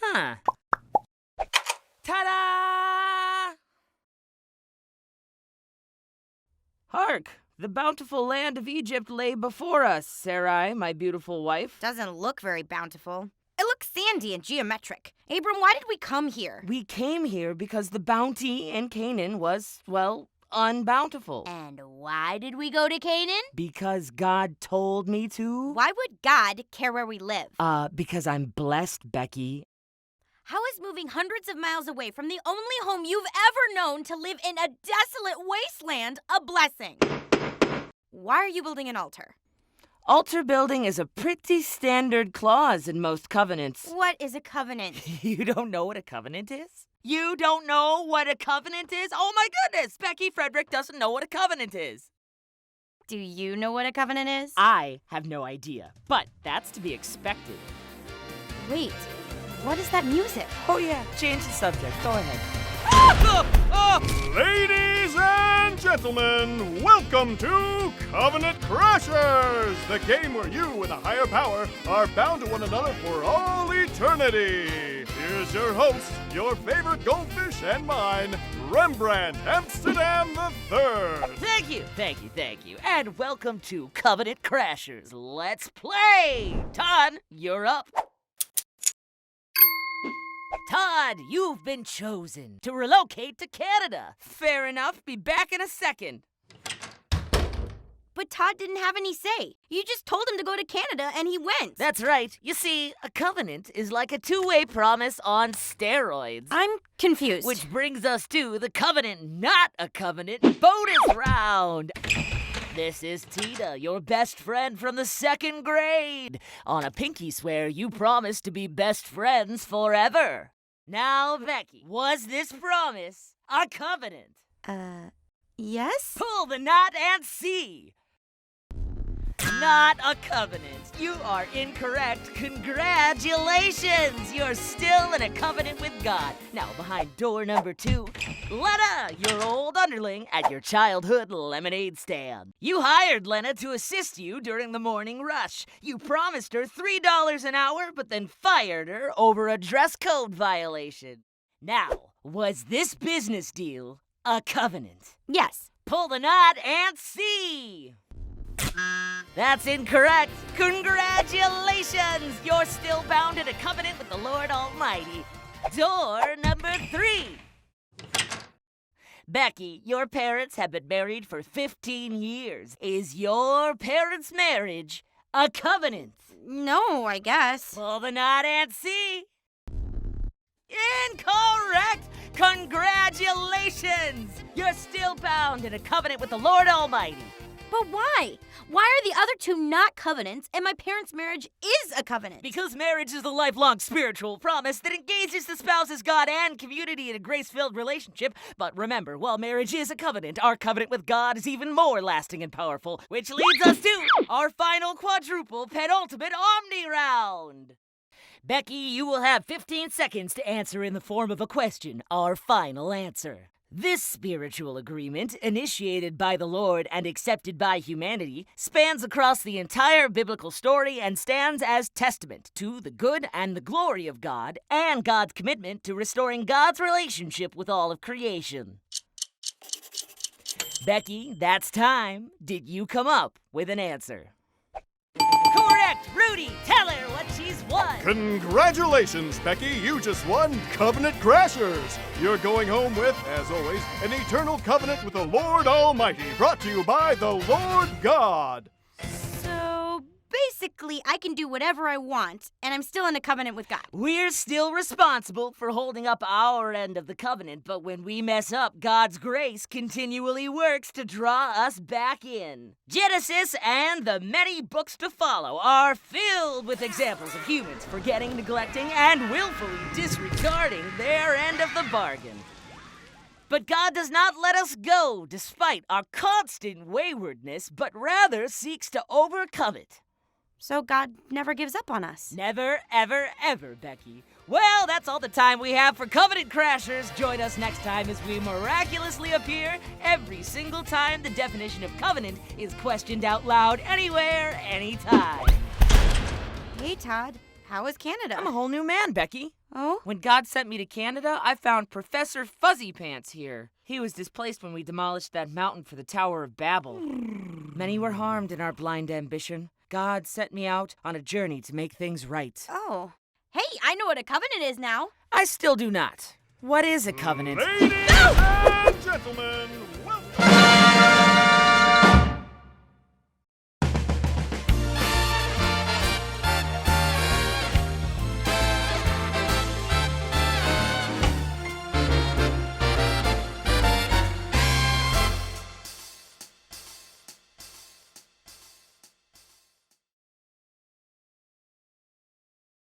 Huh. Ta-da! Hark! The bountiful land of Egypt lay before us, Sarai, my beautiful wife. Doesn't look very bountiful. It looks sandy and geometric. Abram, why did we come here? We came here because the bounty in Canaan was, well, unbountiful. And why did we go to Canaan? Because God told me to. Why would God care where we live? Because I'm blessed, Becky. How is moving hundreds of miles away from the only home you've ever known to live in a desolate wasteland a blessing? Why are you building an altar? Altar building is a pretty standard clause in most covenants. What is a covenant? You don't know what a covenant is? You don't know what a covenant is? Oh my goodness! Becky Frederick doesn't know what a covenant is. Do you know what a covenant is? I have no idea, but that's to be expected. Wait, what is that music? Oh yeah, change the subject. Go ahead. Ladies and gentlemen, welcome to Covenant Crashers, the game where you and a higher power are bound to one another for all eternity. Here's your host, your favorite goldfish and mine, Rembrandt Amsterdam III. Thank you. And welcome to Covenant Crashers. Let's play! Todd, you're up. Todd, you've been chosen to relocate to Canada. Fair enough, be back in a second. But Todd didn't have any say. You just told him to go to Canada and he went. That's right. You see, a covenant is like a two-way promise on steroids. I'm confused. Which brings us to the covenant, not a covenant, bonus round. This is Tina, your best friend from the 2nd grade. On a pinky swear, you promised to be best friends forever. Now, Becky, was this promise a covenant? Yes? Pull the knot and see. Not a covenant. You are incorrect. Congratulations! You're still in a covenant with God. Now, behind door number 2, Lena, your old underling at your childhood lemonade stand. You hired Lena to assist you during the morning rush. You promised her $3 an hour, but then fired her over a dress code violation. Now, was this business deal a covenant? Yes. Pull the knot and see. That's incorrect. Congratulations! You're still bound in a covenant with the Lord Almighty. Door number 3. Becky, your parents have been married for 15 years. Is your parents' marriage a covenant? No, I guess. Pull the knot and see. Incorrect! Congratulations! You're still bound in a covenant with the Lord Almighty. But why? Why are the other two not covenants and my parents' marriage is a covenant? Because marriage is a lifelong spiritual promise that engages the spouses, God, and community in a grace-filled relationship. But remember, while marriage is a covenant, our covenant with God is even more lasting and powerful, which leads us to our final quadruple penultimate Omni round. Becky, you will have 15 seconds to answer in the form of a question, our final answer. This spiritual agreement, initiated by the Lord and accepted by humanity, spans across the entire biblical story and stands as testament to the good and the glory of God and God's commitment to restoring God's relationship with all of creation. Becky, that's time. Did you come up with an answer? Correct! Rudy, tell her what she's won! Congratulations, Becky. You just won Covenant Crashers. You're going home with, as always, an eternal covenant with the Lord Almighty, brought to you by the Lord God. So basically, I can do whatever I want, and I'm still in a covenant with God. We're still responsible for holding up our end of the covenant, but when we mess up, God's grace continually works to draw us back in. Genesis and the many books to follow are filled with examples of humans forgetting, neglecting, and willfully disregarding their end of the bargain. But God does not let us go despite our constant waywardness, but rather seeks to overcome it. So God never gives up on us. Never, ever, ever, Becky. Well, that's all the time we have for Covenant Crashers. Join us next time as we miraculously appear every single time the definition of covenant is questioned out loud, anywhere, anytime. Hey, Todd. How is Canada? I'm a whole new man, Becky. Oh? When God sent me to Canada, I found Professor Fuzzy Pants here. He was displaced when we demolished that mountain for the Tower of Babel. Many were harmed in our blind ambition. God sent me out on a journey to make things right. Oh. Hey, I know what a covenant is now. I still do not. What is a covenant? Ladies and gentlemen,